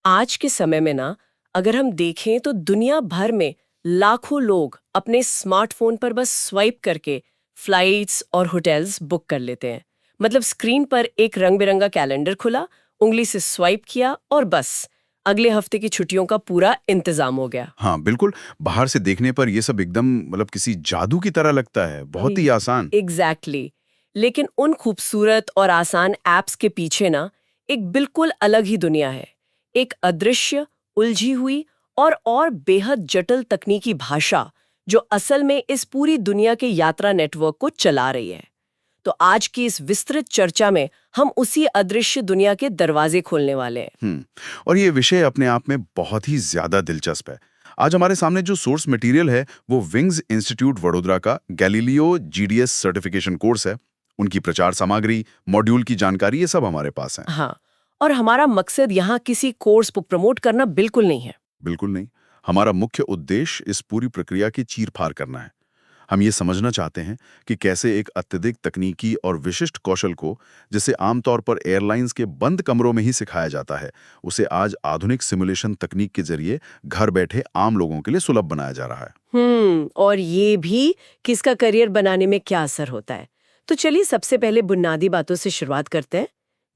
आज के समय में ना, अगर हम देखें तो दुनिया भर में लाखों लोग अपने स्मार्टफोन पर बस स्वाइप करके फ्लाइट्स और होटल्स बुक कर लेते हैं। मतलब स्क्रीन पर एक रंग बिरंगा कैलेंडर खुला, उंगली से स्वाइप किया और बस अगले हफ्ते की छुट्टियों का पूरा इंतजाम हो गया। हाँ, बिल्कुल। बाहर से देखने पर ये सब एकदम मतलब किसी जादू की तरह लगता है, बहुत ही आसान। Exactly exactly. लेकिन उन खूबसूरत और आसान एप्स के पीछे ना एक बिल्कुल अलग ही दुनिया है। एक अदृश्य, उलझी हुई और बेहद जटिल तकनीकी भाषा जो असल में इस पूरी दुनिया के यात्रा नेटवर्क को चला रही है। तो आज की इस विस्तृत चर्चा में हम उसी अदृश्य दुनिया के दरवाजे खोलने वाले हैं। और ये विषय अपने आप में बहुत ही ज़्यादा दिलचस्प है। आज हमारे सामने जो सोर्स मटेरियल है, वो विंग्स इंस्टीट्यूट वडोदरा का गैलीलियो जीडीएस सर्टिफिकेशन कोर्स है। उनकी प्रचार सामग्री, मॉड्यूल की जानकारी, ये सब हमारे पास है। हाँ, और हमारा मकसद यहाँ किसी कोर्स को प्रमोट करना बिल्कुल नहीं है। बिल्कुल नहीं। हमारा मुख्य उद्देश्य इस पूरी प्रक्रिया की चीर-फाड़ करना है। हम ये समझना चाहते हैं कि कैसे एक अत्यधिक तकनीकी और विशिष्ट कौशल को, जिसे आमतौर पर एयरलाइंस के बंद कमरों में ही सिखाया जाता है, उसे आज आधुनिक सिमुलेशन तकनीक के जरिए घर बैठे आम लोगों के लिए सुलभ बनाया जा रहा है। और ये भी किसका करियर बनाने में क्या असर होता है। तो चलिए सबसे पहले बुनियादी बातों से शुरुआत करते हैं।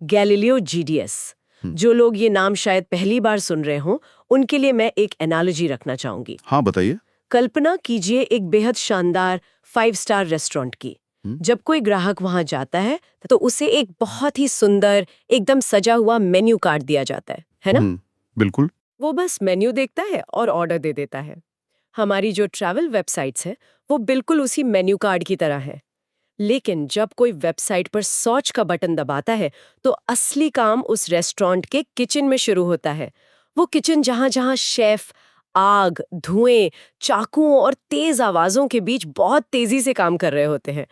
गैलीलियो जीडीएस, जो लोग ये नाम शायद पहली बार सुन रहे हों, उनके लिए मैं एक एनालॉजी रखना चाहूंगी। हाँ, बताइए। कल्पना कीजिए एक बेहद शानदार 5 स्टार रेस्टोरेंट की। हम्म, जब कोई ग्राहक वहां जाता है तो उसे एक बहुत ही सुंदर, एकदम सजा हुआ मेन्यू कार्ड दिया जाता है ना? बिल्कुल। वो बस मेन्यू देखता है और ऑर्डर दे देता है। हमारी जो ट्रैवल वेबसाइट्स हैं, वो बिल्कुल उसी मेन्यू कार्ड की तरह है। लेकिन जब कोई वेबसाइट पर सर्च का बटन दबाता है, तो असली काम उस रेस्टोरेंट के किचन में शुरू होता है। वो किचन जहाँ जहाँ शेफ आग, धुएं, चाकुओं और तेज आवाजों के बीच बहुत तेजी से काम कर रहे होते हैं।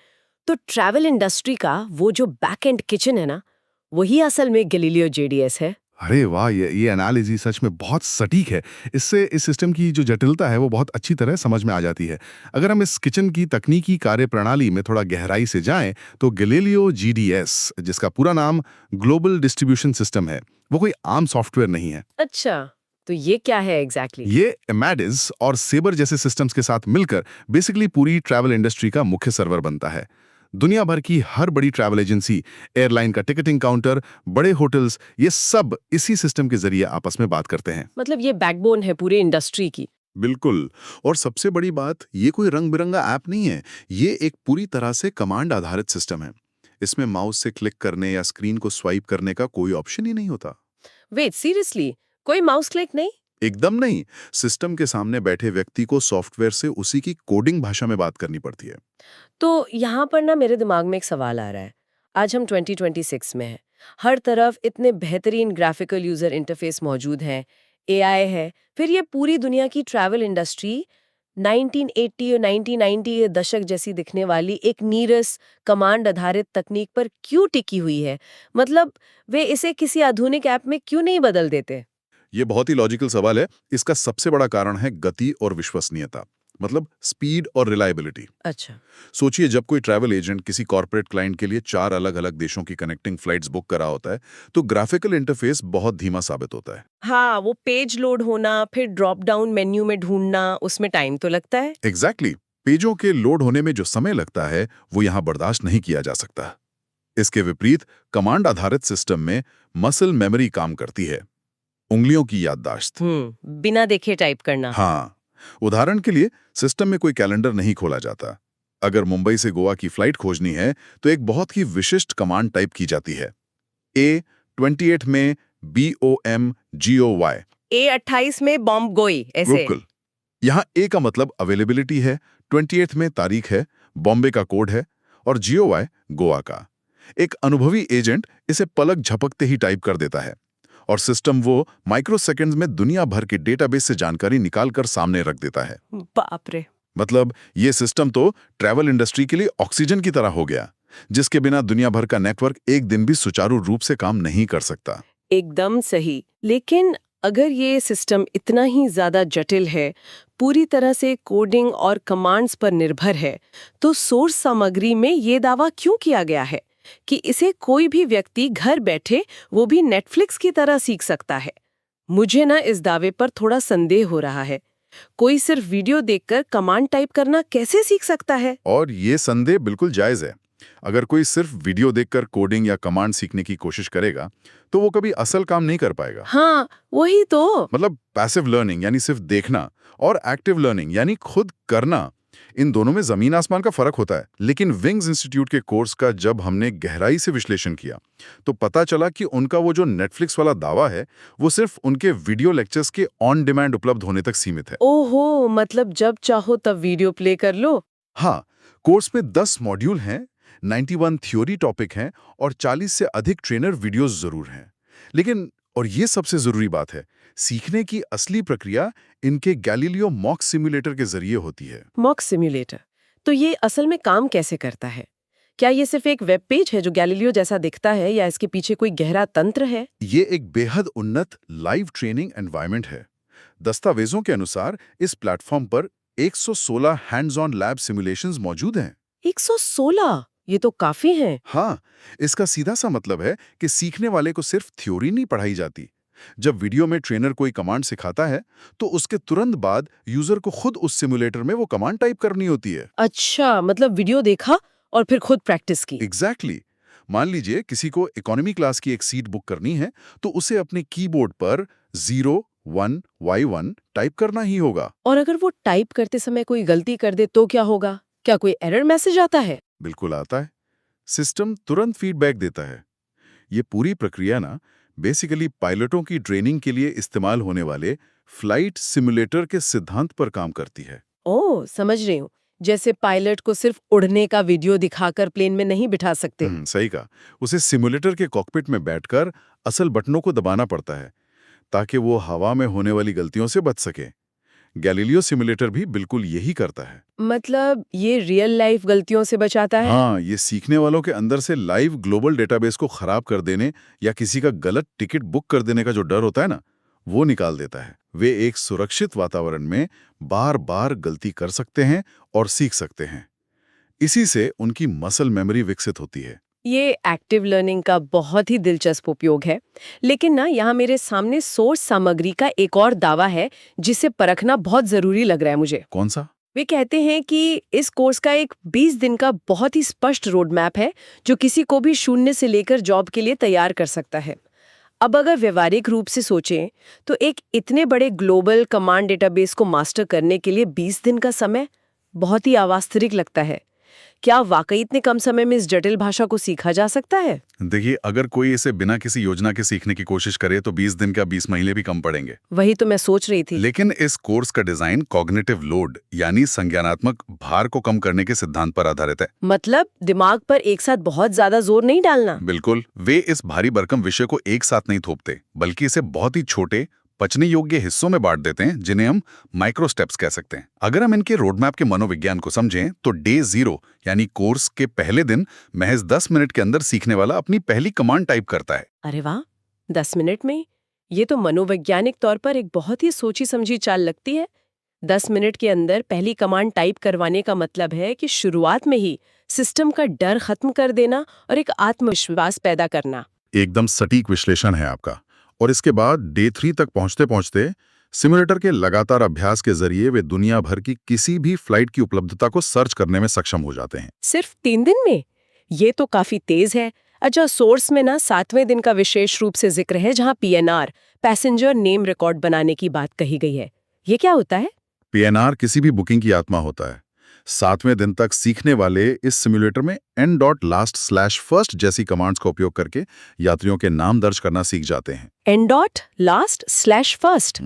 तो ट्रैवल इंडस्ट्री का वो जो बैक एंड किचन है ना, वही असल में गैलीलियो जीडीएस है। अरे वाह! ये एनालिसिस सच में बहुत सटीक है। इससे इस सिस्टम की जो जटिलता है वो बहुत अच्छी तरह समझ में आ जाती है। अगर हम इस किचन की तकनीकी कार्यप्रणाली में थोड़ा गहराई से जाएं, तो गैलीलियो जीडीएस, जिसका पूरा नाम ग्लोबल डिस्ट्रीब्यूशन सिस्टम है, वो कोई आम सॉफ्टवेयर नहीं है। अच्छा, तो ये क्या है एग्जैक्टली? ये एमैडिस और सेबर जैसे सिस्टम्स के साथ मिलकर बेसिकली पूरी ट्रैवल इंडस्ट्री का मुख्य सर्वर बनता है। दुनिया भर की हर बड़ी ट्रैवल एजेंसी, एयरलाइन का टिकटिंग काउंटर, बड़े होटल्स, ये सब इसी सिस्टम के जरिए आपस में बात करते हैं। मतलब ये बैकबोन है पूरी इंडस्ट्री की। बिल्कुल। और सबसे बड़ी बात, ये कोई रंग-बिरंगा ऐप नहीं है। ये एक पूरी तरह से कमांड आधारित सिस्टम है। इसमें माउस से क्लिक करने या स्क्रीन को स्वाइप करने का कोई ऑप्शन ही नहीं होता। Wait, seriously? कोई माउस क्लिक नहीं? एकदम नहीं। सिस्टम के सामने बैठे व्यक्ति को सॉफ्टवेयर से उसी की कोडिंग भाषा में बात करनी पड़ती है। तो यहाँ पर ना मेरे दिमाग में एक सवाल आ रहा है। आज हम 2026 में हैं। हर तरफ इतने बेहतरीन ग्राफिकल यूजर इंटरफेस मौजूद हैं, एआई है, फिर ये पूरी दुनिया की ट्रैवल इंडस्ट्री 1980 और 1990 के दशक जैसी दिखने वाली एक नीरस कमांड आधारित तकनीक पर क्यों टिकी हुई है? मतलब वे इसे किसी आधुनिक ऐप में क्यों नहीं बदल देते? ये बहुत ही लॉजिकल सवाल है। इसका सबसे बड़ा कारण है गति और विश्वसनीयता, मतलब स्पीड और रिलायबिलिटी। अच्छा। सोचिए, जब कोई ट्रैवल एजेंट किसी कॉर्पोरेट क्लाइंट के लिए 4 अलग-अलग देशों की कनेक्टिंग फ्लाइट्स बुक करा होता है, तो ग्राफिकल इंटरफेस बहुत धीमा साबित होता है। हाँ, वो पेज लोड होना, फिर ड्रॉप डाउन मेन्यू में ढूंढना, उसमें टाइम तो लगता है। एग्जैक्टली। पेजों के लोड होने में जो समय लगता है, वो यहाँ बर्दाश्त नहीं किया जा सकता। इसके विपरीत कमांड आधारित सिस्टम में मसल मेमोरी काम करती है, उंगलियों की याददाश्त। बिना देखे टाइप करना। हाँ, उदाहरण के लिए सिस्टम में कोई कैलेंडर नहीं खोला जाता। अगर मुंबई से गोवा की फ्लाइट खोजनी है, तो एक बहुत ही विशिष्ट कमांड टाइप की जाती है। A28 में BOMGOY। A28 में बॉम्ब गोई, ऐसे। बिल्कुल। यहाँ ए का मतलब अवेलेबिलिटी है, 28 में तारीख है, बॉम्बे का कोड है, और GOY गोवा का। एक अनुभवी एजेंट इसे पलक झपकते ही टाइप कर देता है, और सिस्टम वो माइक्रो सेकंड्स में दुनिया भर के डेटाबेस से जानकारी निकालकर सामने रख देता है। बाप रे। मतलब ये सिस्टम तो ट्रैवल इंडस्ट्री के लिए ऑक्सीजन की तरह हो गया, जिसके बिना दुनिया भर का नेटवर्क एक दिन भी सुचारू रूप से काम नहीं कर सकता। एकदम सही। लेकिन अगर ये सिस्टम इतना ही ज्यादा जटिल है, पूरी तरह से कोडिंग और कमांड्स पर निर्भर है, तो सोर्स सामग्री में ये दावा क्यों किया गया है कि इसे कोई भी व्यक्ति घर बैठे, वो भी नेटफ्लिक्स की तरह सीख सकता है? मुझे ना इस दावे पर थोड़ा संदेह हो रहा है। कोई सिर्फ वीडियो देखकर कमांड टाइप करना कैसे सीख सकता है? और ये संदेह बिल्कुल जायज है। अगर कोई सिर्फ वीडियो देखकर कोडिंग या कमांड सीखने की कोशिश करेगा तो वो कभी असल काम नहीं कर पाएगा। हाँ, वही तो। मतलब पैसिव लर्निंग यानी सिर्फ देखना और एक्टिव लर्निंग यानी खुद करना, इन दोनों में जमीन आसमान का फर्क होता है। लेकिन विंग्स इंस्टीट्यूट के कोर्स का जब हमने गहराई से विश्लेषण किया तो पता चला कि उनका वो जो नेटफ्लिक्स वाला दावा है वो सिर्फ उनके वीडियो लेक्चर्स के ऑन डिमांड उपलब्ध होने तक सीमित है। ओहो, मतलब जब चाहो तब वीडियो प्ले कर लो। हाँ, कोर्स में 10 मॉड्यूल हैं, 91 थ्योरी टॉपिक हैं और 40 से अधिक ट्रेनर वीडियोस जरूर हैं। लेकिन और ये सबसे जरूरी बात है, सीखने की असली प्रक्रिया इनके गैलीलियो मॉक सिमुलेटर के जरिए होती है। मॉक सिम्युलेटर, तो ये असल में काम कैसे करता है? क्या ये सिर्फ एक वेब पेज है जो गैलीलियो जैसा दिखता है, या इसके पीछे कोई गहरा तंत्र है? ये एक बेहद उन्नत लाइव ट्रेनिंग एनवायरनमेंट है। दस्तावेजों के अनुसार इस प्लेटफॉर्म पर 116 हैंड्स ऑन लैब सिमुलेशंस मौजूद हैं। 116, ये तो काफी हैं। हाँ, इसका सीधा सा मतलब है कि सीखने वाले को सिर्फ थ्योरी नहीं पढ़ाई जाती। जब वीडियो में ट्रेनर कोई कमांड सिखाता है तो उसके तुरंत बाद यूजर को खुद उस सिमुलेटर में वो कमांड टाइप करनी होती है। अच्छा, मतलब वीडियो देखा और फिर खुद प्रैक्टिस की। एग्जैक्टली मान लीजिए किसी को इकोनॉमी क्लास की एक सीट बुक करनी है तो उसे अपने कीबोर्ड पर 01Y1 टाइप करना ही होगा। और अगर वो टाइप करते समय कोई गलती कर दे तो क्या होगा? क्या कोई एरर मैसेज आता है? बिल्कुल आता है। सिस्टम तुरंत फीडबैक देता है। ये पूरी प्रक्रिया ना बेसिकली पायलटों की ट्रेनिंग के लिए इस्तेमाल होने वाले फ्लाइट सिमुलेटर के सिद्धांत पर काम करती है। ओह, समझ रही हूँ। जैसे पायलट को सिर्फ उड़ने का वीडियो दिखाकर प्लेन में नहीं बिठा सकते। सही कहा। उसे सिमुलेटर के कॉकपिट में बैठकर असल बटनों को दबाना पड़ता है ताकि वो हवा में होने वाली गलतियों से बच सके। गैलीलियो सिमुलेटर भी बिल्कुल यही करता है। मतलब ये रियल लाइफ गलतियों से बचाता है? हाँ, ये सीखने वालों के अंदर से लाइव ग्लोबल डेटाबेस को खराब कर देने या किसी का गलत टिकट बुक कर देने का जो डर होता है ना, वो निकाल देता है। वे एक सुरक्षित वातावरण में बार-बार गलती कर सकते हैं और सीख सकते हैं। इसी से उनकी मसल मेमोरी विकसित होती है। ये एक्टिव लर्निंग का बहुत ही दिलचस्प उपयोग है। लेकिन ना, यहाँ मेरे सामने सोर्स सामग्री का एक और दावा है जिसे परखना बहुत जरूरी लग रहा है मुझे। कौन सा? वे कहते हैं कि इस कोर्स का एक 20 दिन का बहुत ही स्पष्ट रोड मैप है जो किसी को भी शून्य से लेकर जॉब के लिए तैयार कर सकता है। अब अगर व्यवहारिक रूप से सोचें तो एक इतने बड़े ग्लोबल कमांड डेटाबेस को मास्टर करने के लिए 20 दिन का समय बहुत ही अवास्तविक लगता है। क्या वाकई इतने कम समय में इस जटिल भाषा को सीखा जा सकता है? देखिए, अगर कोई इसे बिना किसी योजना के सीखने की कोशिश करे तो 20 दिन का 20 महीने भी कम पड़ेंगे। वही तो मैं सोच रही थी। लेकिन इस कोर्स का डिजाइन कॉग्निटिव लोड यानी संज्ञानात्मक भार को कम करने के सिद्धांत पर आधारित है। मतलब दिमाग पर एक साथ बहुत ज्यादा जोर नहीं डालना। बिल्कुल, वे इस भारी भरकम विषय को एक साथ नहीं थोपते, बल्कि इसे बहुत ही छोटे पचने योग्य हिस्सों में बांट देते हैं, जिन्हें हम माइक्रो स्टेप्स कह सकते हैं। अगर हम इनके रोडमैप के मनोविज्ञान को समझें तो डे 0 यानी कोर्स के पहले दिन महज 10 मिनट के अंदर सीखने वाला अपनी पहली कमांड टाइप करता है। अरे वाह, 10 मिनट में? ये तो मनोवैज्ञानिक तौर पर एक बहुत ही सोची समझी चाल लगती है। 10 मिनट के अंदर पहली कमांड टाइप करवाने का मतलब है कि शुरुआत में ही सिस्टम का डर खत्म कर देना और एक आत्मविश्वास पैदा करना। एकदम सटीक विश्लेषण है आपका। और इसके बाद डे 3 तक पहुंचते पहुंचते सिमुलेटर के लगातार अभ्यास के जरिए वे दुनिया भर की किसी भी फ्लाइट की उपलब्धता को सर्च करने में सक्षम हो जाते हैं। सिर्फ 3 दिन में? ये तो काफी तेज है। अच्छा, सोर्स में ना 7वें दिन का विशेष रूप से जिक्र है जहां PNR, पैसेंजर नेम रिकॉर्ड बनाने की बात कही गई है। ये क्या होता है? PNR किसी भी बुकिंग की आत्मा होता है। 7वें दिन तक सीखने वाले इस सिमुलेटर में n.last/first जैसी कमांड्स का उपयोग करके यात्रियों के नाम दर्ज करना सीख जाते हैं। n.last/first?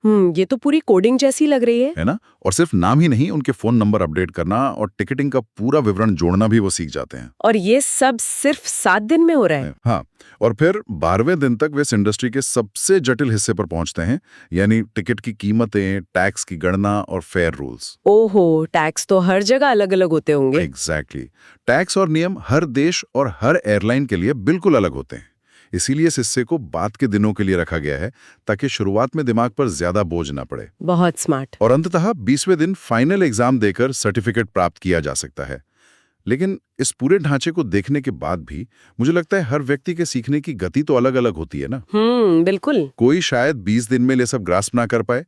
ये तो पूरी कोडिंग जैसी लग रही है ना? और सिर्फ नाम ही नहीं, उनके फोन नंबर अपडेट करना और टिकटिंग का पूरा विवरण जोड़ना भी वो सीख जाते हैं। और ये सब सिर्फ 7 दिन में हो रहा है? हाँ, और फिर 12वें दिन तक वे इस इंडस्ट्री के सबसे जटिल हिस्से पर पहुंचते हैं, यानी टिकट की कीमतें, टैक्स की गणना और फेयर रूल्स। ओहो, टैक्स तो हर जगह अलग अलग होते होंगे। एग्जैक्टली। टैक्स और नियम हर देश और हर एयरलाइन के लिए बिल्कुल अलग होते हैं। इसीलिए इस हिस्से को बाद के दिनों के लिए रखा गया है ताकि शुरुआत में दिमाग पर ज्यादा बोझ ना पड़े। बहुत स्मार्ट। और अंततः 20वें दिन फाइनल एग्जाम देकर सर्टिफिकेट प्राप्त किया जा सकता है। लेकिन इस पूरे ढांचे को देखने के बाद भी मुझे लगता है हर व्यक्ति के सीखने की गति तो अलग-अलग होती है ना। बिल्कुल। कोई शायद 20 दिन में ये सब ग्रास्प ना कर पाए।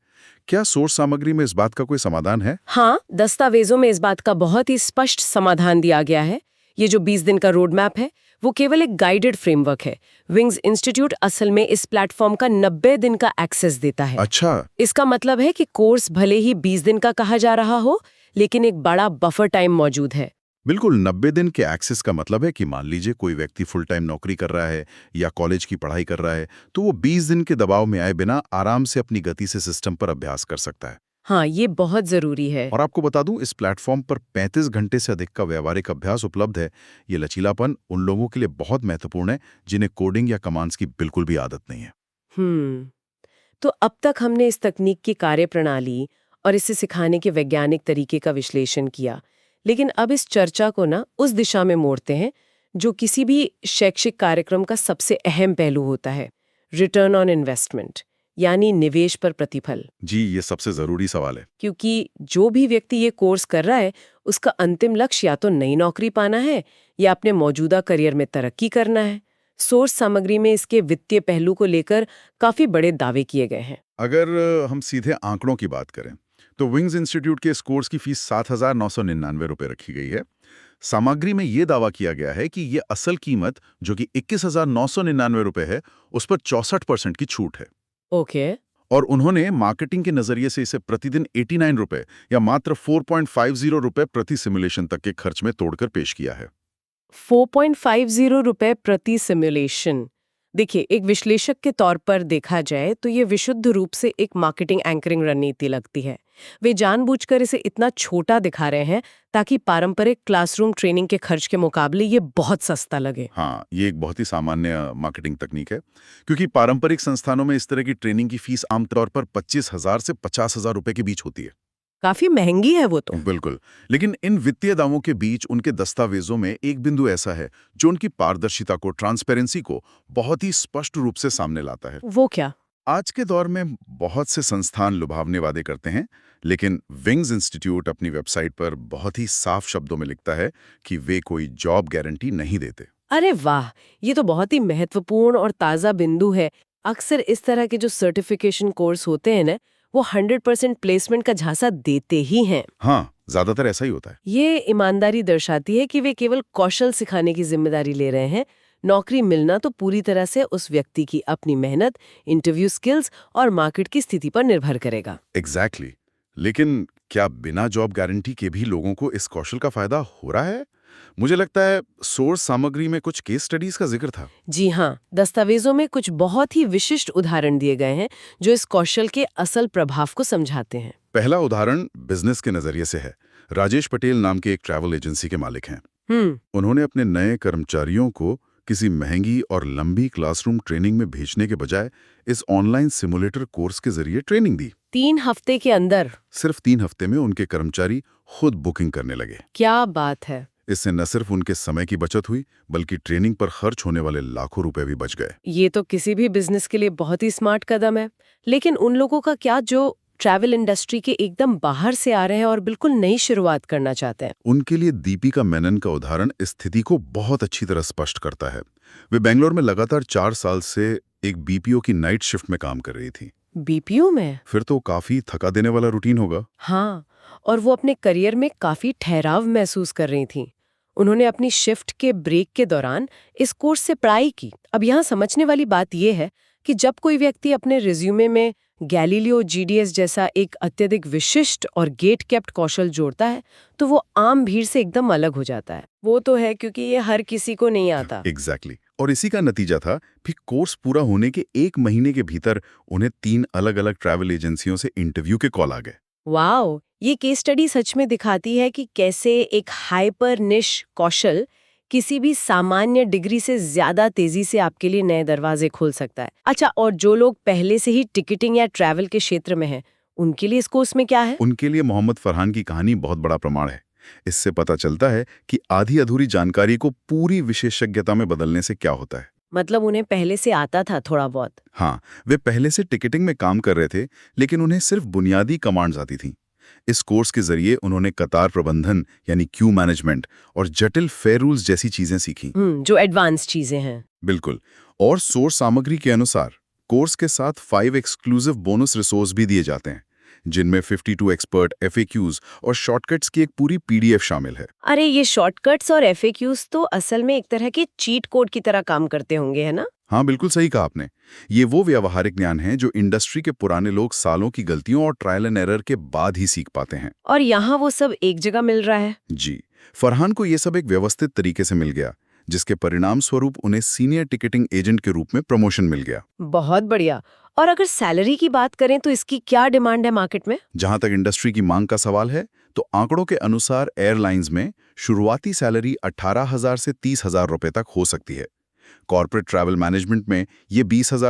क्या सोर्स सामग्री में इस बात का कोई समाधान है? हाँ, दस्तावेजों में इस बात का बहुत ही स्पष्ट समाधान दिया गया है। ये जो 20 दिन का रोड मैप है, वो केवल एक गाइडेड फ्रेमवर्क है। विंग्स इंस्टीट्यूट असल में इस प्लेटफॉर्म का 90 दिन का एक्सेस देता है। अच्छा। इसका मतलब है कि कोर्स भले ही 20 दिन का कहा जा रहा हो, लेकिन एक बड़ा बफर टाइम मौजूद है। बिल्कुल, 90 दिन के एक्सेस का मतलब है कि मान लीजिए कोई व्यक्ति फुल टाइम नौकरी कर रहा है या कॉलेज की पढ़ाई कर रहा है, तो वो 20 दिन के दबाव में आए बिना आराम से अपनी गति से सिस्टम पर अभ्यास कर सकता है। हाँ, ये बहुत जरूरी है। और आपको बता दूं, इस प्लेटफॉर्म पर 35 घंटे से अधिक का व्यावहारिक अभ्यास उपलब्ध है। ये लचीलापन उन लोगों के लिए बहुत महत्वपूर्ण है जिन्हें कोडिंग या कमांड्स की बिल्कुल भी आदत नहीं है। तो अब तक हमने इस तकनीक की कार्यप्रणाली और इसे सिखाने के वैज्ञानिक तरीके का विश्लेषण किया, लेकिन अब इस चर्चा को ना उस दिशा में मोड़ते हैं जो किसी भी शैक्षिक कार्यक्रम का सबसे अहम पहलू होता है, रिटर्न ऑन इन्वेस्टमेंट, यानी निवेश पर प्रतिफल। जी, ये सबसे जरूरी सवाल है। क्योंकि जो भी व्यक्ति ये कोर्स कर रहा है, उसका अंतिम लक्ष्य या तो नई नौकरी पाना है या अपने मौजूदा करियर में तरक्की करना है। सोर्स सामग्री में इसके वित्तीय पहलू को लेकर काफी बड़े दावे किए गए हैं। अगर हम सीधे आंकड़ों की बात करें तो विंग्स इंस्टीट्यूट के इस कोर्स की फीस 7,999 रुपए रखी गई है। सामग्री में ये दावा किया गया है कि ये असल कीमत जो कि 21,999 रुपए है, उस पर 64% की छूट है। ओके। और उन्होंने मार्केटिंग के नजरिए से इसे प्रतिदिन 89 रुपए या मात्र 4.50 रुपए प्रति सिमुलेशन तक के खर्च में तोड़कर पेश किया है। 4.50 रुपए प्रति सिमुलेशन। देखिए, एक विश्लेषक के तौर पर देखा जाए तो ये विशुद्ध रूप से एक मार्केटिंग एंकरिंग रणनीति लगती है। वे जानबूझकर इसे इतना छोटा दिखा रहे हैं ताकि पारंपरिक क्लासरूम ट्रेनिंग के खर्च के मुकाबले ये बहुत सस्ता लगे। हाँ, ये एक बहुत ही सामान्य मार्केटिंग तकनीक है, क्योंकि पारंपरिक संस्थानों में इस तरह की ट्रेनिंग की फीस आमतौर पर 25,000 से 50,000 रुपए के बीच होती है। काफी महंगी है वो तो। बिल्कुल, लेकिन इन वित्तीय दावों के बीच उनके दस्तावेजों में एक बिंदु ऐसा है जो उनकी पारदर्शिता को, ट्रांसपेरेंसी को बहुत ही स्पष्ट रूप से सामने लाता है। वो क्या? आज के दौर में बहुत से संस्थान लुभावने वादे करते हैं, लेकिन विंग्स इंस्टीट्यूट अपनी वेबसाइट पर बहुत ही साफ शब्दों में लिखता है कि वे कोई जॉब गारंटी नहीं देते। अरे वाह, ये तो बहुत ही महत्वपूर्ण और ताज़ा बिंदु है। अक्सर इस तरह के जो सर्टिफिकेशन कोर्स होते हैं ना, वो 100% प्लेसमेंट का झांसा देते ही हैं। हाँ, ज्यादातर ऐसा ही होता है। ये ईमानदारी दर्शाती है कि वे केवल कौशल सिखाने की जिम्मेदारी ले रहे हैं। नौकरी मिलना तो पूरी तरह से उस व्यक्ति की अपनी मेहनत, इंटरव्यू स्किल्स और मार्केट की स्थिति पर निर्भर करेगा। एग्जैक्टली। लेकिन क्या बिना जॉब गारंटी के भी लोगों को इस कौशल का फायदा हो रहा है? मुझे लगता है सोर्स सामग्री में कुछ केस स्टडीज का जिक्र था। जी हाँ, दस्तावेजों में कुछ बहुत ही विशिष्ट उदाहरण दिए गए हैं जो इस कौशल के असल प्रभाव को समझाते हैं। पहला उदाहरण बिजनेस के नजरिए से है। राजेश पटेल नाम के एक ट्रैवल एजेंसी के मालिक हैं। उन्होंने अपने नए कर्मचारियों को किसी महंगी और लंबी क्लासरूम ट्रेनिंग में भेजने के बजाय इस ऑनलाइन सिमुलेटर कोर्स के जरिए ट्रेनिंग दी। 3 हफ्ते के अंदर? सिर्फ 3 हफ्ते में उनके कर्मचारी खुद बुकिंग करने लगे। क्या बात है! इससे न सिर्फ उनके समय की बचत हुई, बल्कि ट्रेनिंग पर खर्च होने वाले लाखों रुपए भी बच गए। ये तो किसी भी बिजनेस के लिए बहुत ही स्मार्ट कदम है। लेकिन उन लोगों का क्या जो ट्रैवल इंडस्ट्री के एकदम बाहर से आ रहे हैं और बिल्कुल नई शुरुआत करना चाहते हैं? उनके लिए दीपिका मेनन का उदाहरण इस स्थिति को बहुत अच्छी तरह स्पष्ट करता है। वे बेंगलोर में लगातार 4 साल से एक बीपीओ की नाइट शिफ्ट में काम कर रही थी। बीपीओ में? फिर तो काफी थका देने वाला रूटीन होगा। हाँ, और वो अपने करियर में काफी ठहराव महसूस कर रही थी। उन्होंने अपनी शिफ्ट के ब्रेक के दौरान इस कोर्स से पढ़ाई की। अब यहाँ समझने वाली बात यह है कि जब कोई व्यक्ति अपने रिज्यूमे में गैलीलियो जीडीएस जैसा एक अत्यधिक विशिष्ट और गेट केप्ट कौशल जोड़ता है, तो वो आम भीड़ से एकदम अलग हो जाता है। वो तो है, क्योंकि ये हर किसी को नहीं आता। एग्जैक्टली। और इसी का नतीजा था फिर कोर्स पूरा होने के 1 महीने के भीतर उन्हें 3 अलग-अलग ट्रैवल एजेंसियों से इंटरव्यू के कॉल आ गए। वाओ, ये केस स्टडी सच में दिखाती है कि कैसे एक हाइपर निश कौशल किसी भी सामान्य डिग्री से ज्यादा तेजी से आपके लिए नए दरवाजे खोल सकता है। अच्छा, और जो लोग पहले से ही टिकटिंग या ट्रैवल के क्षेत्र में हैं, उनके लिए इस कोर्स में क्या है? उनके लिए मोहम्मद फरहान की कहानी बहुत बड़ा प्रमाण है। इससे पता चलता है कि आधी अधूरी जानकारी को पूरी विशेषज्ञता में बदलने से क्या होता है। मतलब उन्हें पहले से आता था थोड़ा बहुत? हाँ, वे पहले से टिकटिंग में काम कर रहे थे, लेकिन उन्हें सिर्फ बुनियादी कमांड्स आती थीं। इस कोर्स के जरिए उन्होंने कतार प्रबंधन यानी क्यू मैनेजमेंट और जटिल फेयर रूल्स जैसी चीजें सीखी। जो एडवांस चीजें हैं। बिल्कुल। और सोर्स सामग्री के अनुसार कोर्स के साथ 5 एक्सक्लूसिव बोनस रिसोर्स भी दिए जाते हैं, जिनमें 52 एक्सपर्ट FAQs और शॉर्टकट्स की एक पूरी PDF शामिल है। अरे ये शॉर्टकट्स और FAQs तो असल में एक तरह के चीट कोड की तरह काम करते होंगे, है ना? हाँ, बिल्कुल सही कहा आपने। ये वो व्यावहारिक ज्ञान है जो इंडस्ट्री के पुराने लोग सालों की गलतियों और ट्रायल एंड एरर के बाद ही सीख पाते हैं। और यहाँ वो सब एक जगह मिल रहा है। जी, फरहान को ये सब एक व्यवस्थित तरीके से मिल गया, जिसके परिणाम स्वरूप उन्हें सीनियर टिकटिंग एजेंट के रूप में प्रमोशन मिल गया। बहुत बढ़िया। और अगर सैलरी की बात करें तो इसकी क्या डिमांड है मार्केट में? जहां तक इंडस्ट्री की मांग का सवाल है, तो आंकड़ों के अनुसार एयरलाइंस में शुरुआती सैलरी 18,000 से 30,000 रुपए तक हो सकती है। कॉर्पोरेट ट्रैवल मैनेजमेंट में ये 20,000